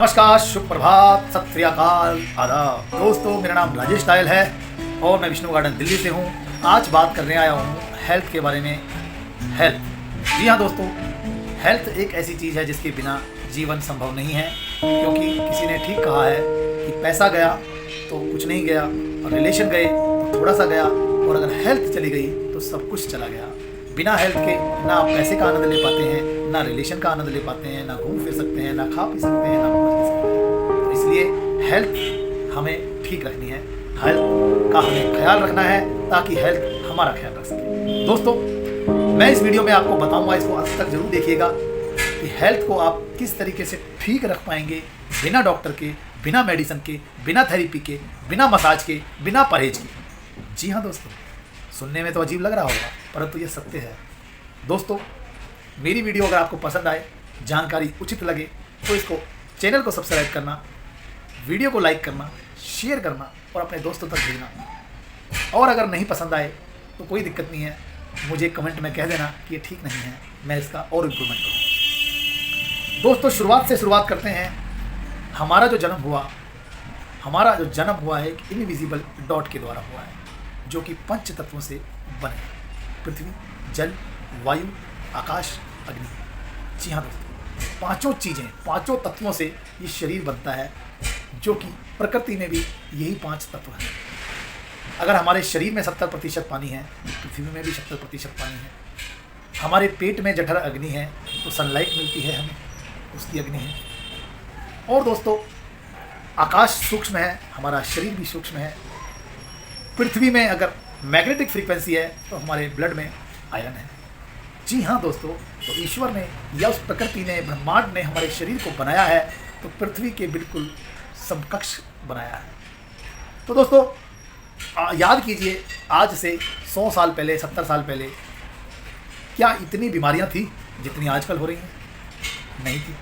नमस्कार, शुभ प्रभात, सत श्री अकाल, आदाब। दोस्तों, मेरा नाम राजेश टायल है और मैं विष्णु गार्डन दिल्ली से हूँ। आज बात करने आया हूँ हेल्थ के बारे में। हेल्थ, जी हाँ दोस्तों, हेल्थ एक ऐसी चीज़ है जिसके बिना जीवन संभव नहीं है। क्योंकि किसी ने ठीक कहा है कि पैसा गया तो कुछ नहीं गया, और रिलेशन गए तो थोड़ा सा गया, और अगर हेल्थ चली गई तो सब कुछ चला गया। बिना हेल्थ के ना आप पैसे का आनंद ले पाते हैं, ना रिलेशन का आनंद ले पाते हैं, ना घूम फिर सकते हैं, ना खा पी सकते हैं, ना मौज ले सकते हैं। तो इसलिए हेल्थ हमें ठीक रखनी है, हेल्थ का हमें ख्याल रखना है ताकि हेल्थ हमारा ख्याल रख सके। दोस्तों, मैं इस वीडियो में आपको बताऊंगा, इसको अंत तक जरूर देखिएगा कि हेल्थ को आप किस तरीके से ठीक रख पाएंगे बिना डॉक्टर के, बिना मेडिसिन के, बिना थेरेपी के, बिना मसाज के, बिना परहेज के। जी हाँ दोस्तों, सुनने में तो अजीब लग रहा होगा, परंतु ये सत्य है। दोस्तों, मेरी वीडियो अगर आपको पसंद आए, जानकारी उचित लगे, तो इसको चैनल को सब्सक्राइब करना, वीडियो को लाइक करना, शेयर करना और अपने दोस्तों तक भेजना। और अगर नहीं पसंद आए तो कोई दिक्कत नहीं है, मुझे कमेंट में कह देना कि ये ठीक नहीं है, मैं इसका और इम्प्रूवमेंट करूँ। दोस्तों, शुरुआत करते हैं। हमारा जो जन्म हुआ है एक इनविजिबल डॉट के द्वारा हुआ है, जो कि 5 तत्वों से बने: पृथ्वी, जल, वायु, आकाश, अग्नि। जी हाँ दोस्तों, 5 तत्वों से ये शरीर बनता है, जो कि प्रकृति में भी यही 5 तत्व हैं। अगर हमारे शरीर में 70% पानी है, पृथ्वी में भी 70% पानी है। हमारे पेट में जठर अग्नि है, तो सनलाइट मिलती है हमें, उसकी अग्नि है। और दोस्तों, आकाश सूक्ष्म है, हमारा शरीर भी सूक्ष्म है। पृथ्वी में अगर मैग्नेटिक फ्रीक्वेंसी है तो हमारे ब्लड में आयरन है। जी हाँ दोस्तों, तो ईश्वर ने या उस प्रकृति ने, ब्रह्मांड ने हमारे शरीर को बनाया है तो पृथ्वी के बिल्कुल समकक्ष बनाया है। तो दोस्तों, याद कीजिए, आज से 100 साल पहले, 70 साल पहले क्या इतनी बीमारियां थी जितनी आजकल हो रही हैं? नहीं थी,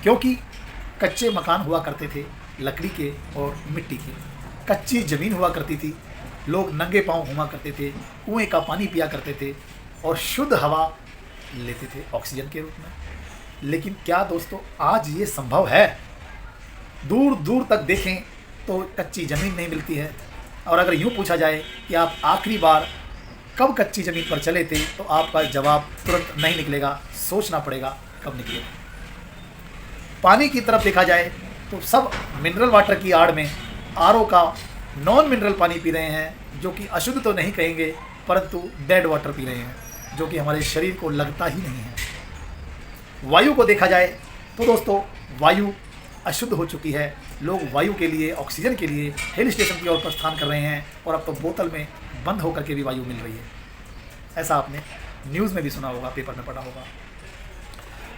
क्योंकि कच्चे मकान हुआ करते थे, लकड़ी के और मिट्टी के। कच्ची ज़मीन हुआ करती थी, लोग नंगे पांव घूमा करते थे, कुएं का पानी पिया करते थे और शुद्ध हवा लेते थे ऑक्सीजन के रूप में। लेकिन क्या दोस्तों आज ये संभव है? दूर दूर तक देखें तो कच्ची ज़मीन नहीं मिलती है। और अगर यूँ पूछा जाए कि आप आखिरी बार कब कच्ची ज़मीन पर चले थे, तो आपका जवाब तुरंत नहीं निकलेगा, सोचना पड़ेगा कब निकलेगा। पानी की तरफ देखा जाए तो सब मिनरल वाटर की आड़ में आरओ का नॉन मिनरल पानी पी रहे हैं, जो कि अशुद्ध तो नहीं कहेंगे, परंतु डेड वाटर पी रहे हैं, जो कि हमारे शरीर को लगता ही नहीं है। वायु को देखा जाए तो दोस्तों, वायु अशुद्ध हो चुकी है। लोग वायु के लिए, ऑक्सीजन के लिए हिल स्टेशन की ओर प्रस्थान कर रहे हैं, और अब तो बोतल में बंद होकर के भी वायु मिल रही है। ऐसा आपने न्यूज़ में भी सुना होगा, पेपर में पढ़ा होगा।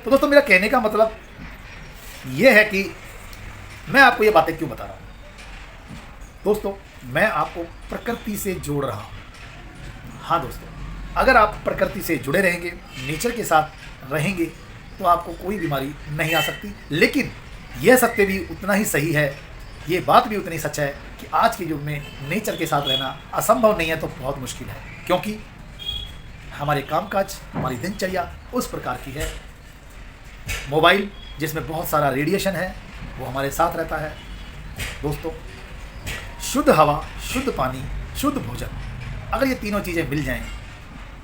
तो दोस्तों, मेरा कहने का मतलब ये है कि मैं आपको ये बातें क्यों बता रहा हूँ। दोस्तों, मैं आपको प्रकृति से जोड़ रहा हूँ। हाँ दोस्तों, अगर आप प्रकृति से जुड़े रहेंगे, नेचर के साथ रहेंगे, तो आपको कोई बीमारी नहीं आ सकती। लेकिन यह सत्य भी उतना ही सही है, ये बात भी उतनी सच है कि आज के युग में नेचर के साथ रहना असंभव नहीं है तो बहुत मुश्किल है। क्योंकि हमारे कामकाज, हमारी दिनचर्या उस प्रकार की है। मोबाइल, जिसमें बहुत सारा रेडिएशन है, वो हमारे साथ रहता है। दोस्तों, शुद्ध हवा, शुद्ध पानी, शुद्ध भोजन, अगर ये तीनों चीज़ें मिल जाएं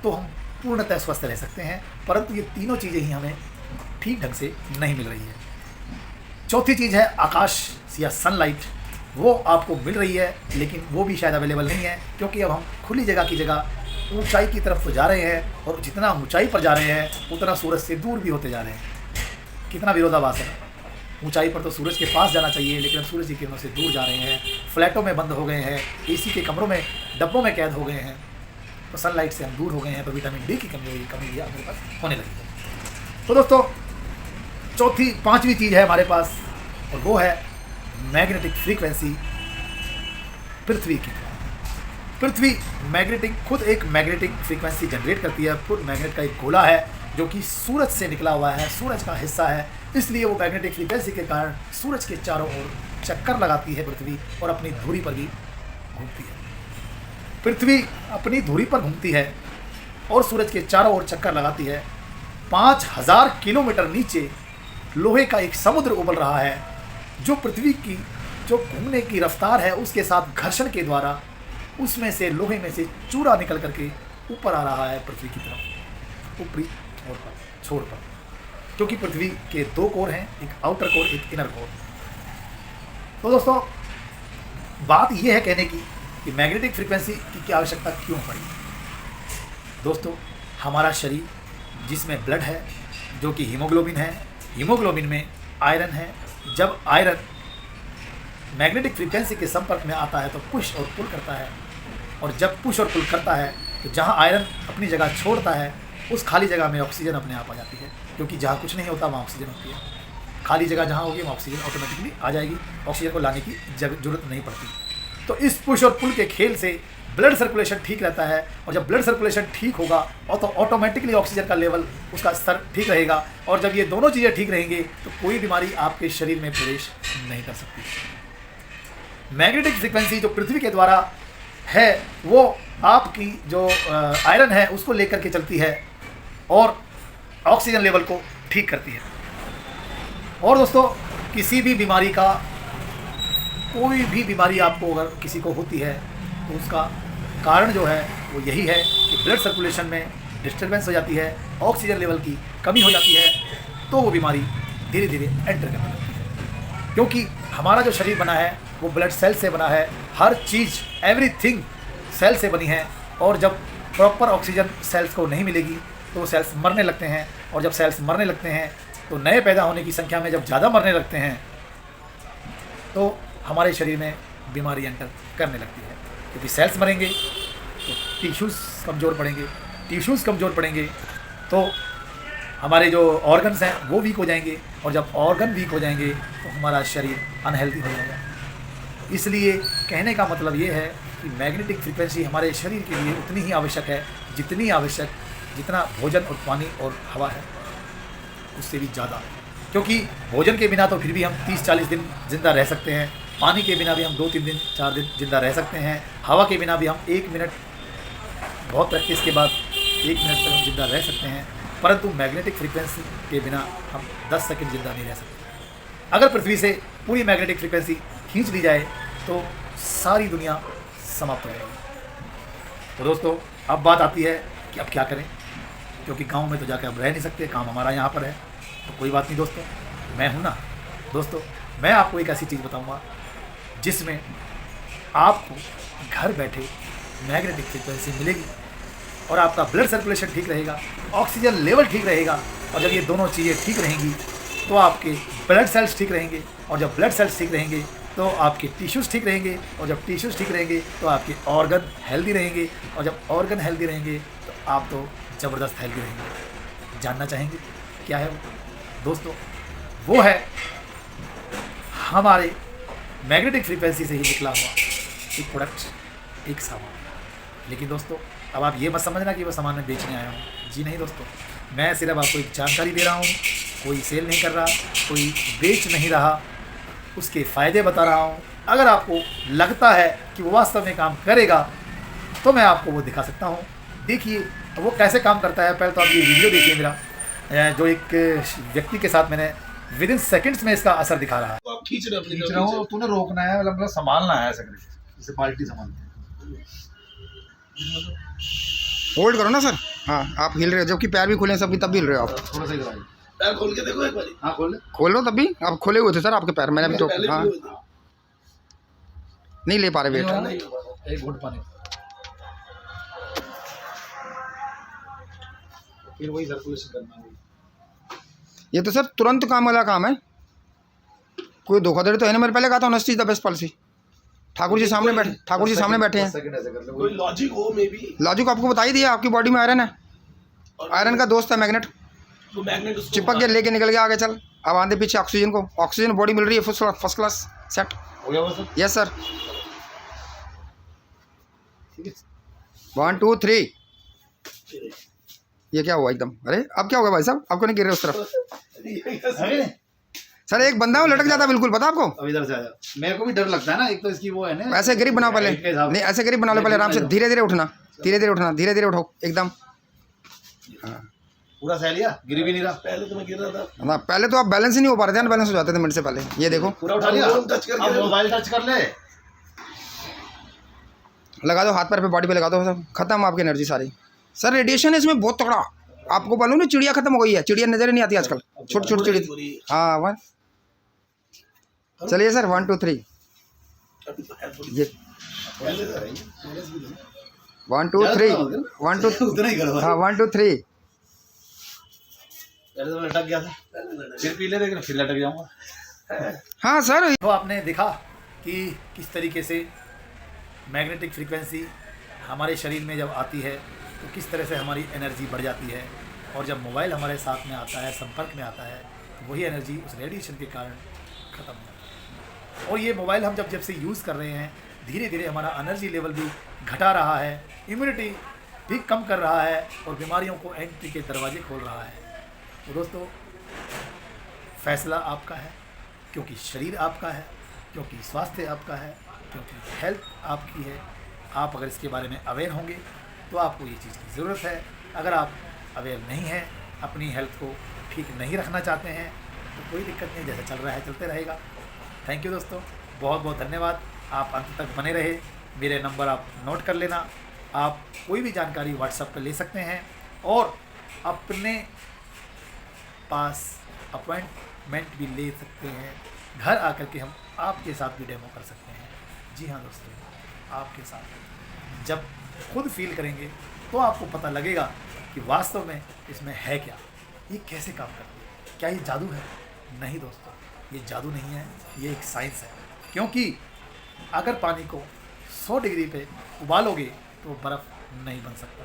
तो हम पूर्णतः स्वस्थ रह सकते हैं। परंतु ये तीनों चीज़ें ही हमें ठीक ढंग से नहीं मिल रही है। चौथी चीज़ है आकाश या सनलाइट। वो आपको मिल रही है, लेकिन वो भी शायद अवेलेबल नहीं है, क्योंकि अब हम खुली जगह की जगह ऊंचाई की तरफ तो जा रहे हैं, और जितना ऊंचाई पर जा रहे हैं उतना सूरज से दूर भी होते जा रहे हैं। कितना विरोधाभास है। ऊंचाई पर तो सूरज के पास जाना चाहिए, लेकिन हम सूरज की किरणों से दूर जा रहे हैं, फ्लैटों में बंद हो गए हैं, एसी के कमरों में, डब्बों में कैद हो गए हैं, तो सनलाइट से हम दूर हो गए हैं, तो विटामिन डी की कमी भी हमारे पास होने लगी है। तो दोस्तों, पांचवी चीज़ है हमारे पास, और वो है मैग्नेटिक फ्रीक्वेंसी पृथ्वी की। पृथ्वी खुद एक मैग्नेटिक फ्रीक्वेंसी जनरेट करती है। खुद मैग्नेट का एक गोला है, जो कि सूरज से निकला हुआ है, सूरज का हिस्सा है। इसलिए वो मैग्नेटिक फ्रीक्वेंसी के कारण सूरज के चारों ओर चक्कर लगाती है पृथ्वी, और अपनी धुरी पर भी घूमती है। पृथ्वी अपनी धुरी पर घूमती है और सूरज के चारों ओर चक्कर लगाती है। 5000 किलोमीटर नीचे लोहे का एक समुद्र उबल रहा है, जो पृथ्वी की जो घूमने की रफ्तार है उसके साथ घर्षण के द्वारा उसमें से लोहे में से चूरा निकल करके ऊपर आ रहा है पृथ्वी की तरफ, ऊपरी ओर पर, छोर पर। क्योंकि पृथ्वी के दो कोर हैं, एक आउटर कोर, एक इनर कोर। तो दोस्तों बात यह है कहने की कि मैग्नेटिक फ्रीक्वेंसी की आवश्यकता क्यों पड़ी। दोस्तों हमारा शरीर जिसमें ब्लड है जो कि हीमोग्लोबिन है, हीमोग्लोबिन में आयरन है। जब आयरन मैग्नेटिक फ्रीक्वेंसी के संपर्क में आता है तो पुश और पुल करता है, और जब पुश और पुल करता है तो जहाँ आयरन अपनी जगह छोड़ता है उस खाली जगह में ऑक्सीजन अपने आप आ जाती है, क्योंकि जहाँ कुछ नहीं होता वहाँ ऑक्सीजन होती है। खाली जगह जहाँ होगी वहाँ ऑक्सीजन ऑटोमेटिकली आ जाएगी, ऑक्सीजन को लाने की जरूरत नहीं पड़ती। तो इस पुश और पुल के खेल से ब्लड सर्कुलेशन ठीक रहता है, और जब ब्लड सर्कुलेशन ठीक होगा और तो ऑटोमेटिकली ऑक्सीजन का लेवल, उसका स्तर ठीक रहेगा, और जब ये दोनों चीज़ें ठीक रहेंगी तो कोई बीमारी आपके शरीर में प्रवेश नहीं कर सकती। मैग्नेटिक फ्रीक्वेंसी जो पृथ्वी के द्वारा है वो आपकी जो आयरन है उसको लेकर के चलती है और ऑक्सीजन लेवल को ठीक करती है। और दोस्तों किसी भी बीमारी का, कोई भी बीमारी आपको अगर किसी को होती है तो उसका कारण जो है वो यही है कि ब्लड सर्कुलेशन में डिस्टर्बेंस हो जाती है, ऑक्सीजन लेवल की कमी हो जाती है, तो वो बीमारी धीरे धीरे एंटर करने लगती है। क्योंकि हमारा जो शरीर बना है वो ब्लड सेल से बना है, हर चीज़ एवरीथिंग सेल से बनी है, और जब प्रॉपर ऑक्सीजन सेल्स को नहीं मिलेगी तो वो सेल्स मरने लगते हैं, और जब सेल्स मरने लगते हैं तो नए पैदा होने की संख्या में जब ज़्यादा मरने लगते हैं तो हमारे शरीर में बीमारी एंटर करने लगती है। क्योंकि सेल्स मरेंगे तो टिश्यूज़ कमज़ोर पड़ेंगे, टिश्यूज़ कमज़ोर पड़ेंगे तो हमारे जो ऑर्गन्स हैं वो वीक हो जाएंगे, और जब ऑर्गन वीक हो जाएंगे तो हमारा शरीर अनहेल्दी हो जाएगा। इसलिए कहने का मतलब ये है कि मैग्नेटिक फ्रीक्वेंसी हमारे शरीर के लिए उतनी ही आवश्यक है जितना भोजन और पानी और हवा है, उससे भी ज़्यादा। क्योंकि भोजन के बिना तो फिर भी हम 30-40 दिन ज़िंदा रह सकते हैं, पानी के बिना भी हम 2-3 दिन 4 दिन ज़िंदा रह सकते हैं, हवा के बिना भी हम 1 मिनट, बहुत प्रैक्टिस के बाद 1 मिनट तक हम ज़िंदा रह सकते हैं, परंतु मैग्नेटिक फ्रीक्वेंसी के बिना हम 10 सेकंड ज़िंदा नहीं रह सकते। अगर पृथ्वी से पूरी मैग्नेटिक फ्रीक्वेंसी खींच ली जाए तो सारी दुनिया समाप्त हो जाएगी। तो दोस्तों अब बात आती है कि अब क्या करें, क्योंकि गांव में तो जाकर अब रह नहीं सकते, काम हमारा यहाँ पर है। तो कोई बात नहीं दोस्तों, मैं हूँ ना। दोस्तों मैं आपको एक ऐसी चीज़ बताऊँगा जिसमें आपको घर बैठे मैग्नेटिक फ्रीक्वेंसी मिलेगी, और आपका ब्लड सर्कुलेशन ठीक रहेगा, ऑक्सीजन लेवल ठीक रहेगा, और जब ये दोनों चीज़ें ठीक रहेंगी तो आपके ब्लड सेल्स ठीक रहेंगे, और जब ब्लड सेल्स ठीक रहेंगे तो आपके टिश्यूज़ ठीक रहेंगे, और जब टिश्यूज़ ठीक रहेंगे तो आपके ऑर्गन हेल्दी रहेंगे, और जब ऑर्गन हेल्दी रहेंगे तो आप तो ज़बरदस्त हेल्दी रहेंगे। जानना चाहेंगे क्या है वो? दोस्तों वो है हमारे मैग्नेटिक फ्रीक्वेंसी से ही निकला हुआ एक प्रोडक्ट, एक सामान। लेकिन दोस्तों अब आप ये मत समझना कि वो सामान मैं बेचने आया हूँ। जी नहीं दोस्तों, मैं सिर्फ आपको एक जानकारी दे रहा हूँ, कोई सेल नहीं कर रहा, कोई बेच नहीं रहा, उसके फ़ायदे बता रहा हूँ। अगर आपको लगता है कि वो वास्तव में काम करेगा तो मैं आपको वो दिखा सकता हूँ। देखिए वो कैसे काम करता है। पहले तो आप ये वीडियो देखिए मेरा, जो एक व्यक्ति के साथ मैंने विद इन सेकेंड्स में इसका असर दिखा रहा है। तो आप खींच रहा हूँ, तूने रोकना है, मतलब संभालना है, ऐसे जैसे बाल्टी संभालते हैं। होल्ड करो ना सर। हाँ आप हिल रहे हो, जबकि पैर भी खुले हैं सब, तब भी हिल रहे हो आप। थोड़ा सा इधर पैर खोल के देखो एक बार। हाँ खोल लो, तब भी आप खोले हुए थे सर आपके पैर, मैंने भी तो पहले हाँ भी हुए थे। नहीं ले पा रहे वेट। एक घूंट पानी, फिर वही सर्कुलेशन करना है। ये तो सर तुरंत काम वाला काम है, कोई धोखाधड़ी तो है नहीं। मैंने पहले कहा था honesty is the best policy. Thakur ji सामने बैठे, ठाकुर जी सामने बैठे हैं। कोई लॉजिक हो मे बी। लॉजिक आपको बता ही दिया, आपकी बॉडी में आयरन है, आयरन का दोस्त है मैग्नेट। तो मैग्नेट उसको चिपक के लेके निकल गया आगे चल। अब आंधे पीछे ऑक्सीजन को, ऑक्सीजन बॉडी मिल रही है फर्स्ट क्लास सेट। हो गया वो सर? Yes sir. 1 2 3। ये क्या हुआ एकदम? अरे अब क्या होगा भाई साहब, आपको नहीं गिर रहे उस तरफ? सर एक बंदा है वो लटक जाता है बिल्कुल, पता आपको? अब इधर से आया, मेरे को भी डर लगता है ना, एक तो इसकी वो है ना। ऐसे गरीब बनाओ पहले, नहीं ऐसे गरीब बना लो पहले, आराम से धीरे धीरे उठना, धीरे धीरे उठना, धीरे धीरे उठो एकदम। हाँ पूरा सह लिया, गिर भी नहीं रहा। पहले तो मैं गिर रहा था। ना पहले तो आप बैलेंस ही नहीं हो पा रहे थे ना, बैलेंस हो जाते थे मिनट से पहले। ये देखो पूरा उठा लिया। अब टच करके अब देखो। मोबाइल टच कर ले। लगा दो हाथ पैर पे, बॉडी पे लगा दो, सब खत्म आपकी एनर्जी सारी। सर रेडिएशन है इसमें बहुत तगड़ा, आपको मालूम नहीं, चिड़िया खत्म हो गई है, चिड़िया नजर ही नहीं आती आजकल, छोटी छोटी चिड़िया। पूरी हाँ वन, चलिए सर 1 2 3 ये पहले तो 1 2 3 1 2 उतना ही करो। हाँ 1 2 3। पहले तो मैं लटक गया था, फिर पी ले, लेकिन फिर लटक जाऊंगा। हाँ सर तो आपने देखा कि किस तरीके से मैग्नेटिक फ्रीक्वेंसी हमारे शरीर में जब आती है तो किस तरह से हमारी एनर्जी बढ़ जाती है, और जब मोबाइल हमारे साथ में आता है, संपर्क में आता है, तो वही एनर्जी उस रेडिएशन के कारण ख़त्म हो जाती है। और ये मोबाइल हम जब से यूज़ कर रहे हैं, धीरे धीरे हमारा एनर्जी लेवल भी घटा रहा है, इम्यूनिटी भी कम कर रहा है, और बीमारियों को एंट्री के दरवाजे खोल रहा है। तो दोस्तों, फैसला आपका है, क्योंकि शरीर आपका है, क्योंकि स्वास्थ्य आपका है, क्योंकि हेल्थ आपकी है। आप अगर इसके बारे में अवेयर होंगे तो आपको ये चीज़ की ज़रूरत है। अगर आप अवेयर नहीं हैं, अपनी हेल्थ को ठीक नहीं रखना चाहते हैं, तो कोई दिक्कत नहीं, जैसे चल रहा है चलते रहेगा। थैंक यू दोस्तों, बहुत बहुत धन्यवाद। आप अंत तक बने रहे। मेरे नंबर आप नोट कर लेना। आप कोई भी जानकारी व्हाट्सएप पर ले सकते हैं, और अपने पास अपॉइंटमेंट भी ले सकते हैं। घर आकर के हम आपके साथ भी डेमो कर सकते हैं। जी हाँ दोस्तों, आपके साथ जब खुद फील करेंगे तो आपको पता लगेगा कि वास्तव में इसमें है क्या, ये कैसे काम करती है। क्या ये जादू है? नहीं दोस्तों, ये जादू नहीं है, ये एक साइंस है। क्योंकि अगर पानी को 100 डिग्री पे उबालोगे तो बर्फ़ नहीं बन सकता,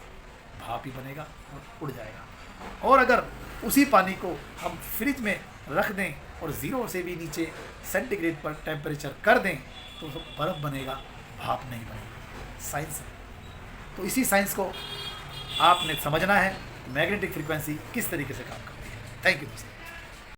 भाप ही बनेगा और उड़ जाएगा। और अगर उसी पानी को हम फ्रिज में रख दें और 0 से भी नीचे सेंटीग्रेड पर टेम्परेचर कर दें तो बर्फ़ बनेगा, भाप नहीं बनेगा। साइंस है। तो इसी साइंस को आपने समझना है, मैग्नेटिक फ्रीक्वेंसी किस तरीके से काम करती है। थैंक यू दोस्तों।